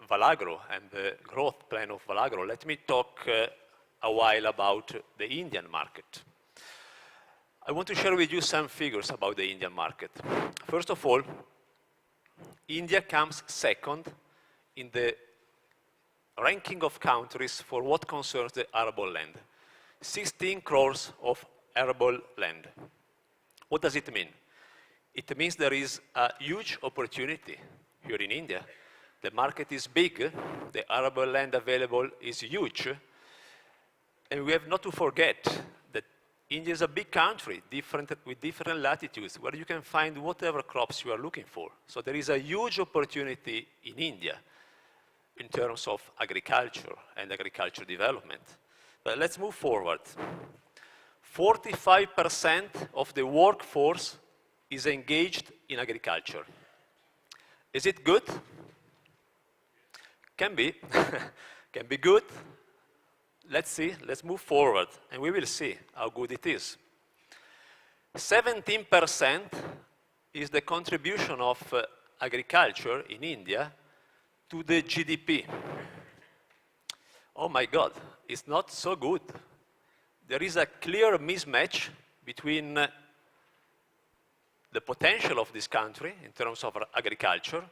Valagro and the growth plan of Valagro, let me talk a while about the Indian market. I want to share with you some figures about the Indian market. First of all, India comes second in the ranking of countries for what concerns the arable land. 16 crores of arable land. What does it mean? It means there is a huge opportunity here in India. The market is big, the arable land available is huge, and we have not to forget that India is a big country, with different latitudes, where you can find whatever crops you are looking for. So there is a huge opportunity in India in terms of agriculture and agriculture development. But let's move forward. 45% of the workforce is engaged in agriculture. Is it good? Can be. Can be good. Let's see, let's move forward, and we will see how good it is. 17% is the contribution of agriculture in India to the GDP. Oh my God, it's not so good. There is a clear mismatch between the potential of this country in terms of agriculture,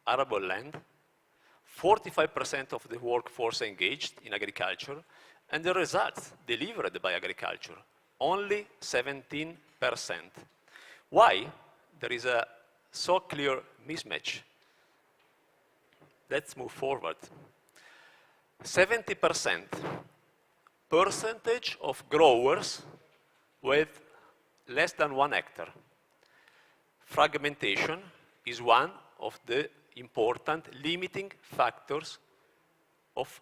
arable land, 45% of the workforce engaged in agriculture, and the results delivered by agriculture, only 17%. Why? There is a so clear mismatch. Let's move forward. 70% percentage of growers with less than 1 hectare. Fragmentation is one of the important limiting factors of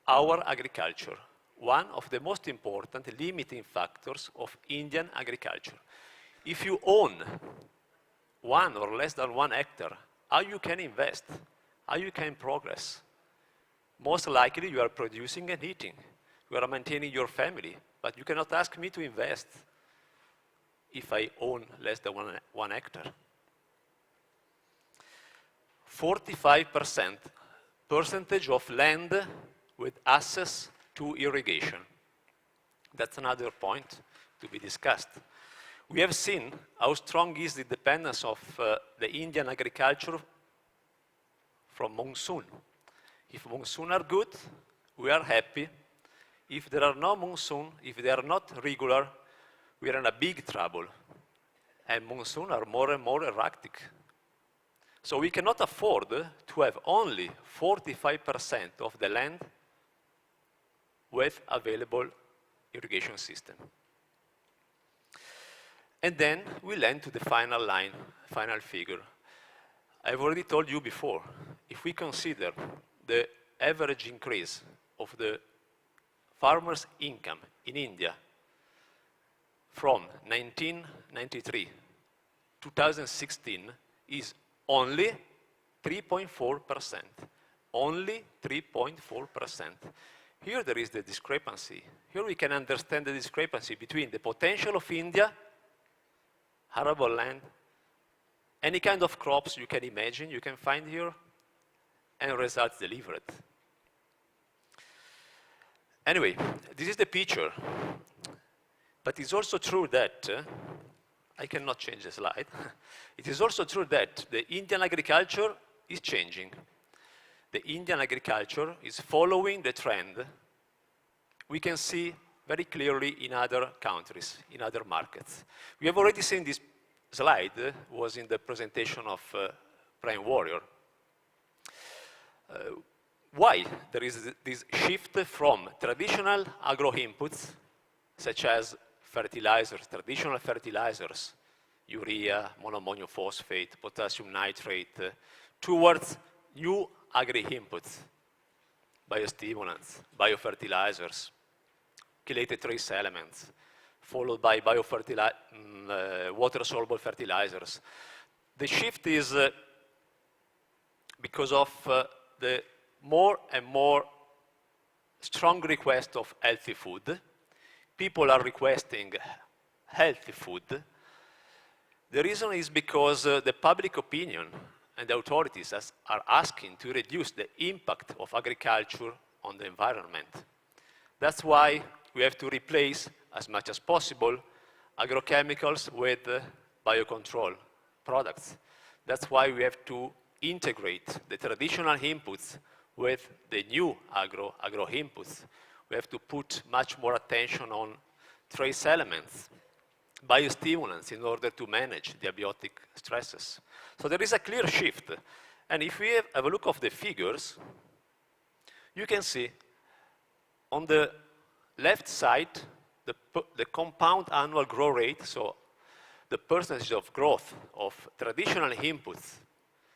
our agriculture. One of the most important limiting factors of Indian agriculture. If you own 1 or less than 1 hectare, how you can invest? How you can progress? Most likely you are producing and eating. You are maintaining your family, but you cannot ask me to invest if I own less than 1 hectare. 45% percentage of land with access to irrigation. That's another point to be discussed. We have seen how strong is the dependence of the Indian agriculture from monsoon. If monsoon are good, we are happy. If there are no monsoon, if they are not regular, we are in a big trouble. And monsoon are more and more erratic. So we cannot afford to have only 45% of the land with available irrigation system. And then we land to the final line, final figure. I've already told you before, if we consider the average increase of the farmer's income in India from 1993 to 2016 is only 3.4%. Only 3.4%. Here there is the discrepancy. Here we can understand the discrepancy between the potential of India, arable land, any kind of crops you can imagine, you can find here, and results delivered. Anyway, this is the picture. But it's also true that, I cannot change the slide. It is also true that the Indian agriculture is changing. The Indian agriculture is following the trend we can see very clearly in other countries, in other markets. We have already seen this slide, was in the presentation of Prime Warrior. Why there is this shift from traditional agro-inputs, such as fertilizers, traditional fertilizers, urea, monoammonium phosphate, potassium nitrate, towards new agri-inputs, biostimulants, biofertilizers, chelated trace elements, followed by water-soluble fertilizers. The shift is because of the more and more strong request of healthy food. People are requesting healthy food. The reason is because the public opinion and the authorities are asking to reduce the impact of agriculture on the environment. That's why we have to replace, as much as possible, agrochemicals with biocontrol products. That's why we have to integrate the traditional inputs with the new agro inputs. We have to put much more attention on trace elements, biostimulants in order to manage the abiotic stresses. So there is a clear shift. And if we have a look of the figures, you can see on the left side, the compound annual growth rate, so the percentage of growth of traditional inputs,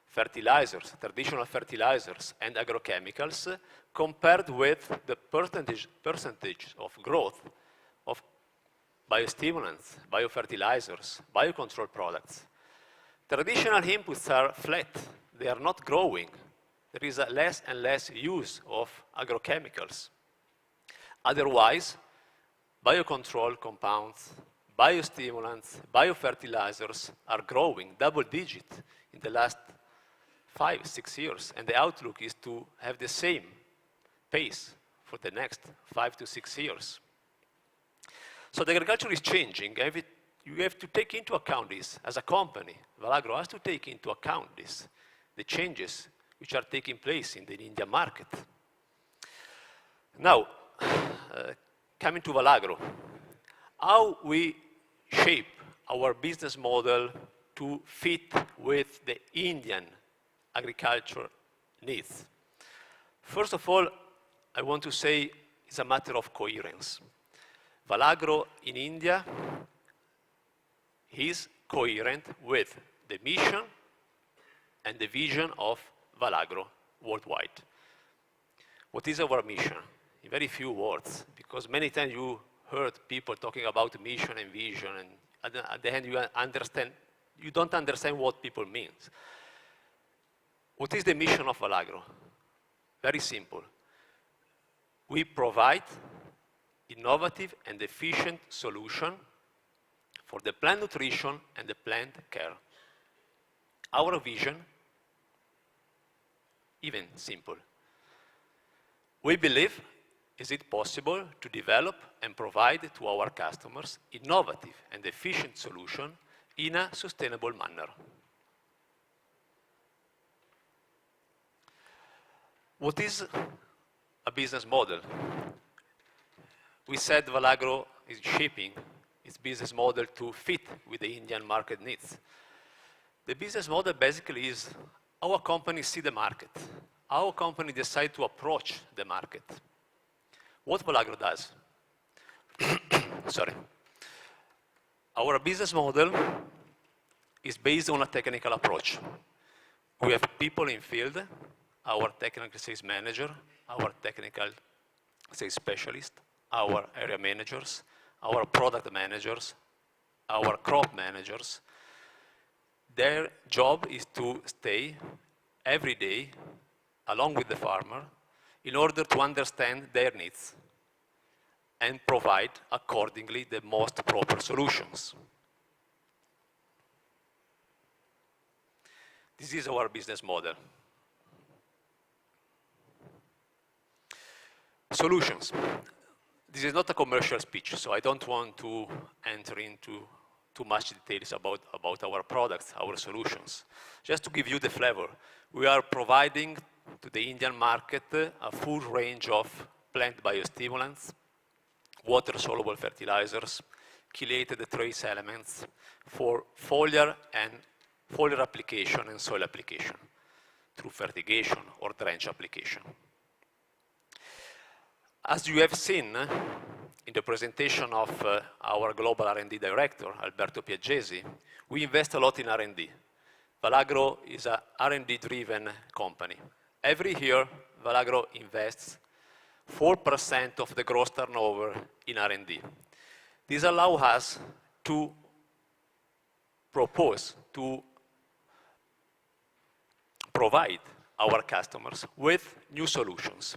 fertilizers, traditional fertilizers, and agrochemicals, compared with the percentage of growth of biostimulants, biofertilizers, biocontrol products. Traditional inputs are flat. They are not growing. There is a less and less use of agrochemicals. Otherwise, biocontrol compounds, biostimulants, biofertilizers are growing double-digit in the last 5-6 years, and the outlook is to have the same pace for the next 5 to 6 years. So the agriculture is changing. You have to take into account this as a company. Valagro has to take into account this, the changes which are taking place in the Indian market. Now, coming to Valagro, how we shape our business model to fit with the Indian agriculture needs. First of all, I want to say it's a matter of coherence. Valagro in India is coherent with the mission and the vision of Valagro worldwide. What is our mission? In very few words, because many times you heard people talking about mission and vision, and at the end you don't understand what people mean. What is the mission of Valagro? Very simple. We provide innovative and efficient solution for the plant nutrition and the plant care. Our vision, even simple. We believe is it possible to develop and provide to our customers innovative and efficient solution in a sustainable manner. What is a business model? We said Valagro is shaping its business model to fit with the Indian market needs. The business model basically is our company see the market. Our company decide to approach the market. What Valagro does? Sorry. Our business model is based on a technical approach. We have people in field, our technical sales manager, our technical sales specialist, our area managers, our product managers, our crop managers. Their job is to stay every day along with the farmer in order to understand their needs and provide accordingly the most proper solutions. This is our business model. Solutions. This is not a commercial speech, so I don't want to enter into too much details about our products, our solutions. Just to give you the flavor, we are providing to the Indian market a full range of plant biostimulants, water-soluble fertilizers, chelated trace elements for foliar application and soil application through fertigation or drench application. As you have seen in the presentation of our global R&D director, Alberto Piaggesi, we invest a lot in R&D. Valagro is an R&D-driven company. Every year, Valagro invests 4% of the gross turnover in R&D. This allows us to propose, to provide our customers with new solutions.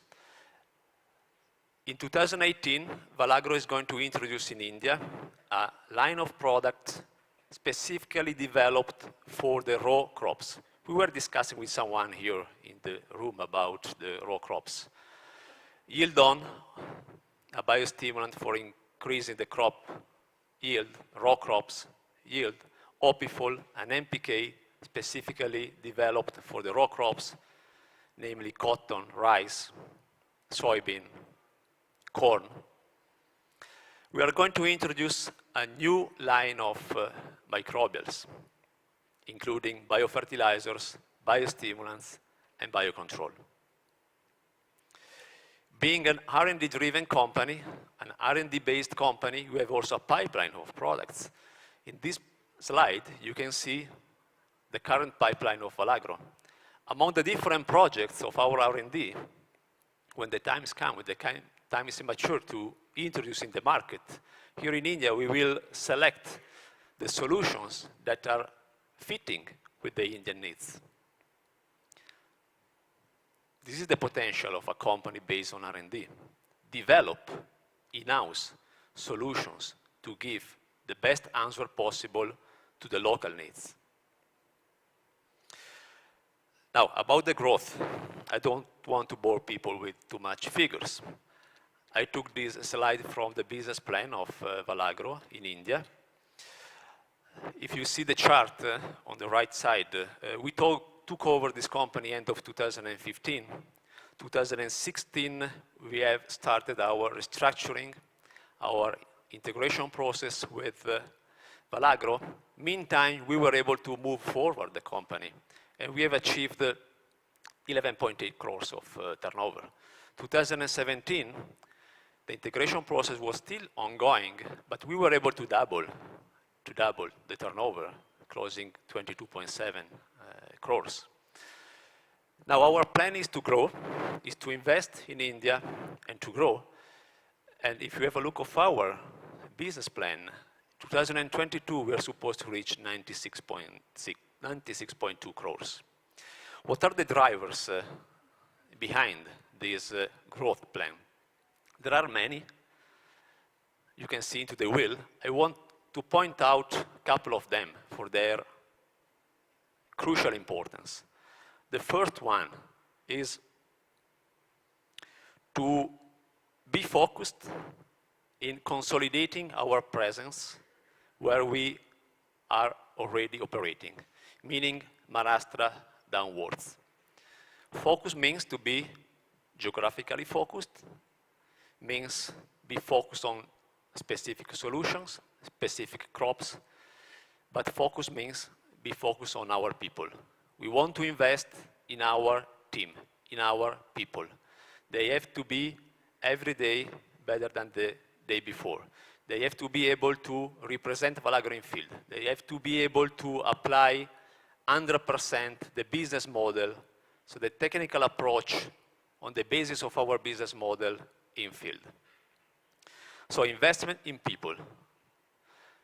In 2018, Valagro is going to introduce in India a line of products specifically developed for the raw crops, We were discussing with someone here in the room about the raw crops. Yield on, a biostimulant for increasing the crop yield, raw crops yield, Opifol, an NPK specifically developed for the raw crops, namely cotton, rice, soybean, corn. We are going to introduce a new line of microbials, including biofertilizers, biostimulants, and biocontrol. Being an R&D-driven company, an R&D-based company, we have also a pipeline of products. In this slide, you can see the current pipeline of Valagro. Among the different projects of our R&D, when the time comes, when the time is mature to introduce in the market, here in India, we will select the solutions that are fitting with the Indian needs. This is the potential of a company based on R&D. Develop in-house solutions to give the best answer possible to the local needs. Now, about the growth, I don't want to bore people with too much figures. I took this slide from the business plan of Valagro in India. If you see the chart on the right side, we took over this company end of 2015. 2016, we have started our restructuring, our integration process with Valagro. Meantime, we were able to move forward the company, and we have achieved 11.8 crores of turnover. 2017, the integration process was still ongoing, but we were able to double the turnover, closing 22.7 crores. Now our plan is to grow, is to invest in India and to grow. And if you have a look of our business plan, 2022 we are supposed to reach 96.2 crores. What are the drivers behind this growth plan? There are many. You can see into the wheel. I want to point out a couple of them for their crucial importance. The first one is to be focused in consolidating our presence where we are already operating, meaning Maharashtra downwards. Focus means to be geographically focused, means be focused on specific solutions, specific crops, but focus means be focused on our people. We want to invest in our team, in our people. They have to be every day better than the day before. They have to be able to represent Valagro in field. They have to be able to apply 100% the business model, so the technical approach on the basis of our business model in field. So investment in people.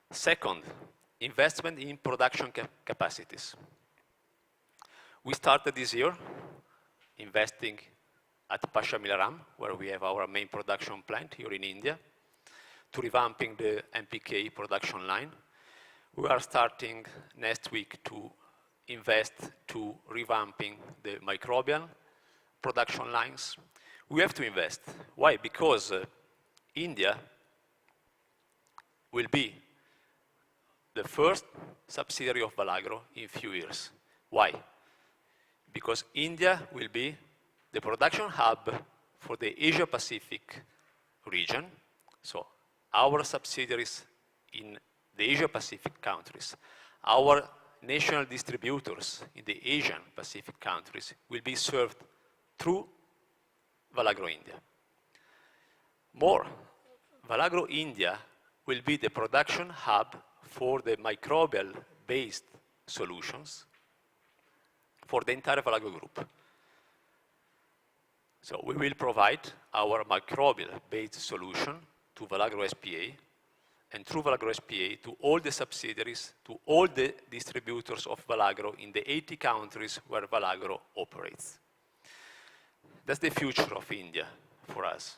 Second, investment in production capacities. We started this year investing at Pashamilaram, where we have our main production plant here in India, to revamping the NPK production line. We are starting next week to invest to revamping the microbial production lines. We have to invest. Why? Because India will be the first subsidiary of Valagro in a few years. Why? Because India will be the production hub for the Asia-Pacific region. So our subsidiaries in the Asia-Pacific countries, our national distributors in the Asian-Pacific countries will be served through Valagro India. More, Valagro India will be the production hub for the microbial-based solutions for the entire Valagro group. So we will provide our microbial-based solution to Valagro SPA, and through Valagro SPA to all the subsidiaries, to all the distributors of Valagro in the 80 countries where Valagro operates. That's the future of India for us.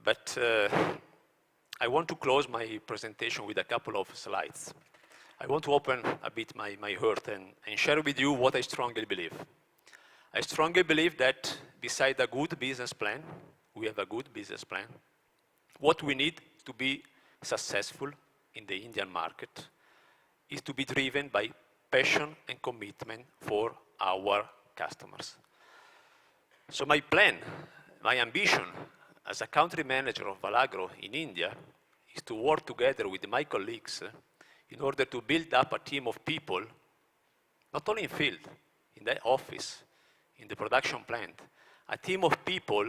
But I want to close my presentation with a couple of slides. I want to open a bit my heart and share with you what I strongly believe. I strongly believe that beside a good business plan, we have a good business plan. What we need to be successful in the Indian market is to be driven by passion and commitment for our customers. So my plan, my ambition as a country manager of Valagro in India is to work together with my colleagues in order to build up a team of people, not only in field, in the office, in the production plant, a team of people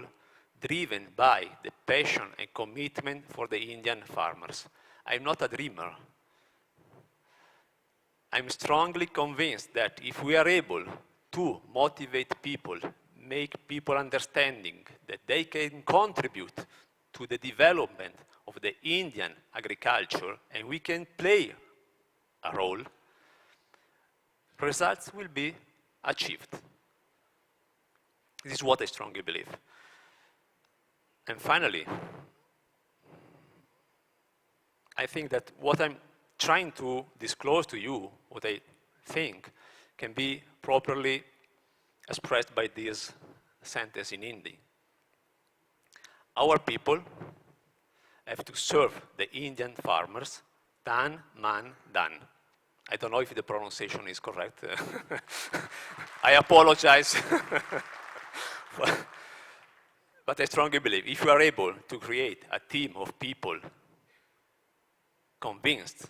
driven by the passion and commitment for the Indian farmers. I'm not a dreamer. I'm strongly convinced that if we are able to motivate people, make people understanding that they can contribute to the development of the Indian agriculture and we can play a role, results will be achieved. This is what I strongly believe. And finally, I think that what I'm trying to disclose to you, what I think, can be properly expressed by this sentence in Hindi. Our people have to serve the Indian farmers, tan, man, dan. I don't know if the pronunciation is correct. I apologize. But I strongly believe if you are able to create a team of people convinced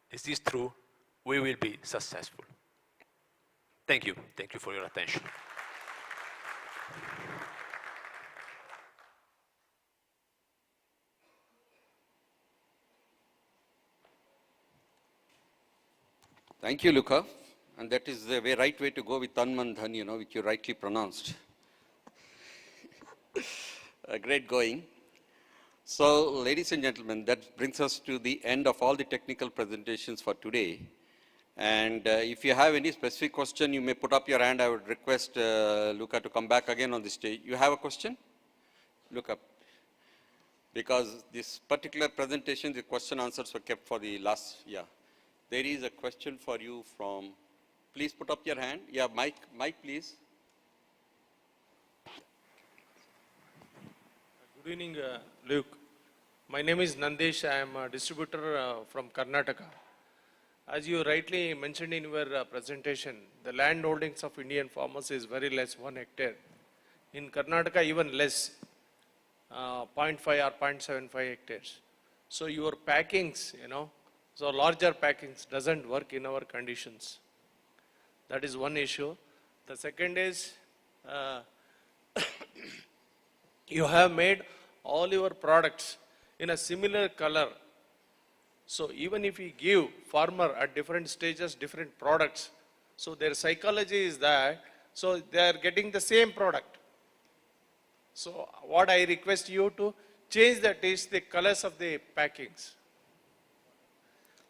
this is true, we will be successful. Thank you. Thank you for your attention. Thank you, Luca. And that is the right way to go with Tan Man Dhan, which you rightly pronounced. Great going. So, ladies and gentlemen, that brings us to the end of all the technical presentations for today. And if you have any specific question, you may put up your hand. I would request Luca to come back again on the stage. You have a question? Look up. Because this particular presentation, the question answers were kept for the last, There is a question for you from, please put up your hand. Yeah, Mike, please. Good evening, Luke. My name is Nandesh. I am a distributor from Karnataka. As you rightly mentioned in your presentation, the land holdings of Indian farmers is very less, 1 hectare. In Karnataka, even less, 0.5 or 0.75 hectares. So your packings, so larger packings doesn't work in our conditions. That is one issue. The second is, you have made all your products in a similar color. So even if you give farmer at different stages, different products, so their psychology is that, so they are getting the same product. So what I request you to change the taste, the colors of the packings,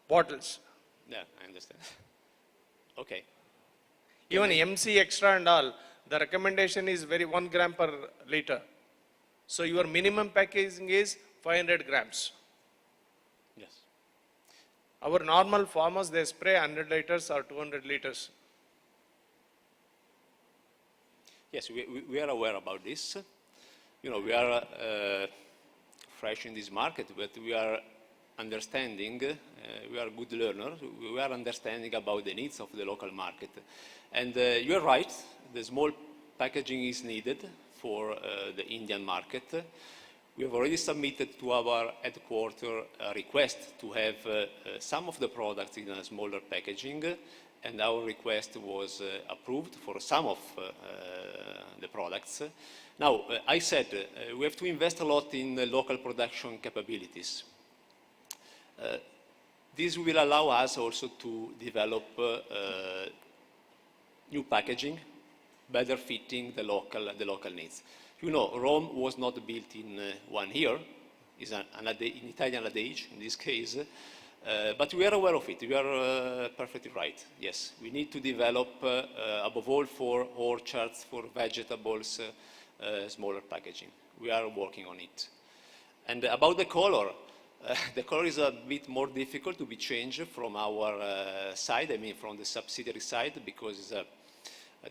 bottles. Yeah, I understand. Okay. Even MC extra and all, the recommendation is 1 gram per liter. So your minimum packaging is 500 grams. Yes. Our normal farmers, they spray 100 liters or 200 liters. Yes, we are aware about this. We are fresh in this market, but we are understanding, we are good learners, we are understanding about the needs of the local market. And you're right, the small packaging is needed for the Indian market. We have already submitted to our headquarters a request to have some of the products in a smaller packaging, and our request was approved for some of the products. Now, I said we have to invest a lot in local production capabilities. This will allow us also to develop new packaging, better fitting the local needs. Rome was not built in 1 year. It's an Italian adage in this case. But we are aware of it. We are perfectly right. Yes, we need to develop, above all for orchards, for vegetables, smaller packaging. We are working on it. And about the color is a bit more difficult to be changed from our side, I mean from the subsidiary side, because it's a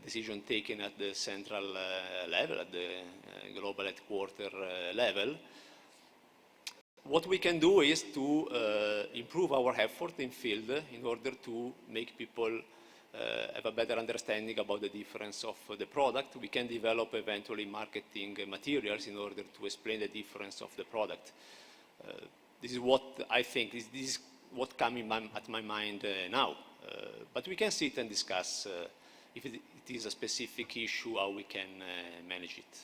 decision taken at the central level, at the global headquarter level. What we can do is to improve our effort in field in order to make people have a better understanding about the difference of the product. We can develop eventually marketing materials in order to explain the difference of the product. This is what I think, this is what comes at my mind now. But we can sit and discuss if it is a specific issue, how we can manage it.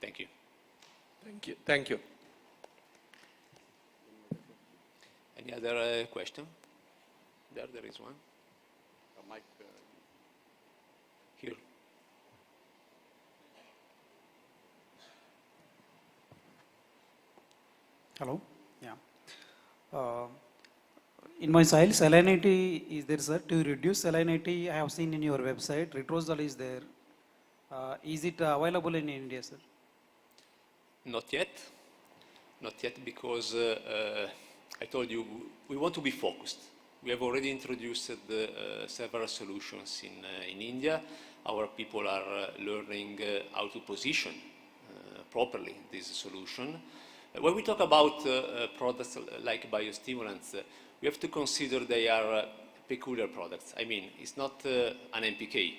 Thank you. Thank you. Thank you. Any other question? There is one. Mike, Here. Hello. Yeah. In my soil, salinity is there, sir. To reduce salinity, I have seen in your website, retrosol is there. Is it available in India, sir? Not yet. Not yet, because I told you we want to be focused. We have already introduced several solutions in India. Our people are learning how to position properly this solution. When we talk about products like biostimulants, we have to consider they are peculiar products. I mean, it's not an NPK.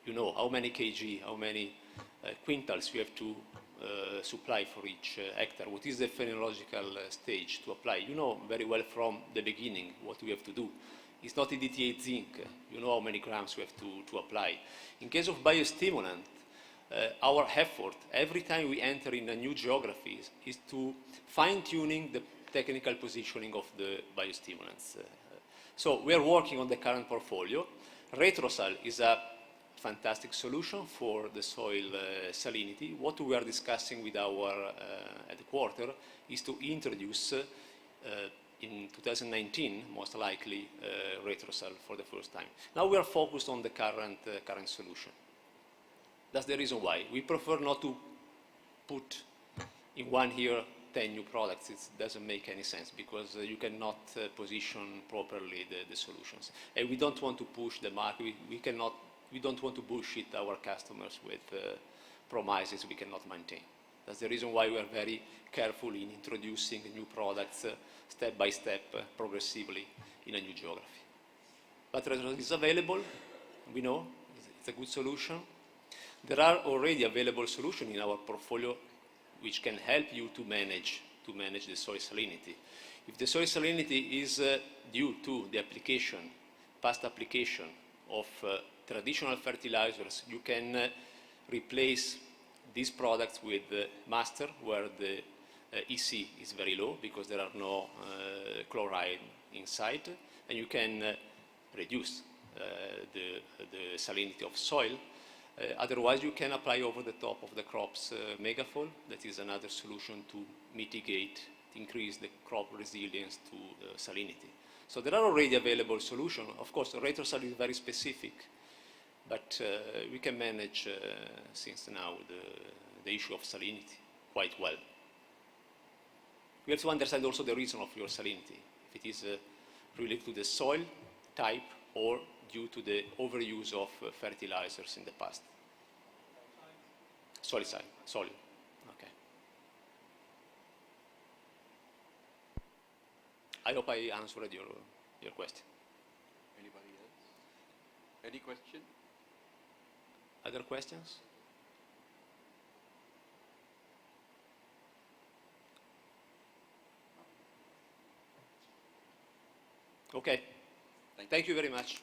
You know how many kg, how many quintals you have to supply for each hectare. What is the phenological stage to apply? You know very well from the beginning what we have to do. It's not EDTA zinc. You know how many grams we have to apply. In case of biostimulant, our effort every time we enter in a new geography is to fine-tuning the technical positioning of the biostimulants. So we are working on the current portfolio. Retrosal is a fantastic solution for the soil salinity. What we are discussing with our headquarter is to introduce in 2019, most likely, Retrosal for the first time. Now we are focused on the current solution. That's the reason why. We prefer not to put in 1 year 10 new products. It doesn't make any sense because you cannot position properly the solutions. And we don't want to push the market. We don't want to bullshit our customers with promises we cannot maintain. That's the reason why we are very careful in introducing new products step by step, progressively in a new geography. But Retrosal is available. We know it's a good solution. There are already available solutions in our portfolio which can help you to manage the soil salinity. If the soil salinity is due to the past application of traditional fertilizers, you can replace these products with master, where the EC is very low because there are no chloride inside, and you can reduce the salinity of soil. Otherwise, you can apply over the top of the crops megafol. That is another solution to mitigate, increase the crop resilience to salinity. So there are already available solutions. Of course, Retrosal is very specific, but we can manage since now the issue of salinity quite well. We have to understand also the reason of your salinity, if it is related to the soil type or due to the overuse of fertilizers in the past. Solid. Okay. I hope I answered your question. Anybody else? Any question? Other questions? Okay. Thank you very much.